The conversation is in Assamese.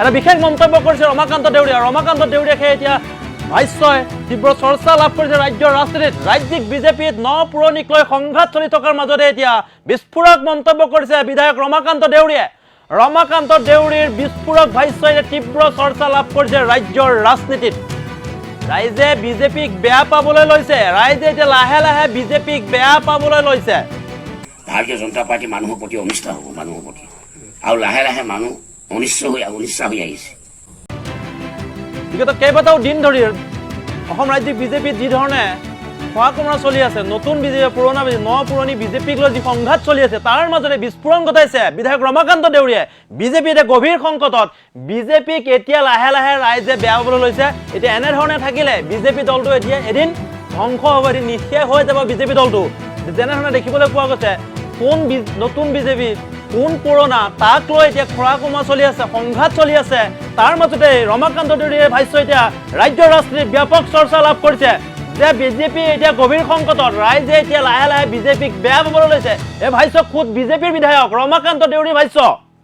এটা বিশেষ মন্তব্য কৰিছে ৰমাকান্ত দেউৰীয়া। ৰমাকান্ত দেউৰীয়াকে এতিয়া ভাষ্যই তীব্ৰ চৰ্চা লাভ কৰিছে ৰাজ্যৰ ৰাজনীতিত। ৰাজ্যিক বিজেপিত ন পুৰণিক লৈ সংঘাত চলি থকাৰ মাজতে এতিয়া বিস্ফোৰক মন্তব্য কৰিছে বিধায়ক ৰমাকান্ত দেউৰীয়ে। ৰমাকান্ত দেউৰীৰ বিস্ফোৰক ভাষ্যই তীব্ৰ চৰ্চা লাভ কৰিছে ৰাজ্যৰ ৰাজনীতিত। ৰাইজে বিজেপিক বেয়া পাবলৈ লৈছে, ৰাইজে এতিয়া লাহে লাহে বিজেপিক বেয়া পাবলৈ লৈছে। ভাৰতীয় জনতা পাৰ্টি মানুহৰ প্ৰতি অনিষ্ট হ'ব, মানুহৰ প্ৰতি, আৰু লাহে লাহে মানুহ অনিচ্ছা হৈ আহিছে। বিগত কেইবাটাও দিন ধৰি অসম ৰাজ্যিক বিজেপিত যি ধৰণে খোৱা কোমৰা চলি আছে, নতুন বিজেপি পুৰণা বিজেপি ন পুৰণি বিজেপিক লৈ যি সংঘাত চলি আছে তাৰ মাজতে বিস্ফোৰণ ঘটাইছে বিধায়ক ৰমাকান্ত দেউৰীয়ে। বিজেপি এতিয়া গভীৰ সংকটত, বিজেপিক এতিয়া লাহে লাহে ৰাইজে বেয়া পাবলৈ লৈছে। এতিয়া এনেধৰণে থাকিলে বিজেপি দলটো এতিয়া এদিন ধ্বংস হ'ব, এদিন নিঃশেষ হৈ যাব বিজেপি দলটো। যেনেধৰণে দেখিবলৈ পোৱা গৈছে কোন নতুন বিজেপি কোন পুৰণা তাক লৈ এতিয়া খোৱা কোমৰা চলি আছে, সংঘাত চলি আছে। তাৰ মাজতে ৰমাকান্ত দেউৰীয়ে ভাষ্য এতিয়া ৰাজ্যৰ ৰাজনীতিত ব্যাপক চৰ্চা লাভ কৰিছে যে বিজেপি এতিয়া গভীৰ সংকটত, ৰাইজে এতিয়া লাহে লাহে বিজেপিক বেয়া পাবলৈ লৈছে। এই ভাষ্য খুদ বিজেপিৰ বিধায়ক ৰমাকান্ত দেউৰীৰ ভাষ্য।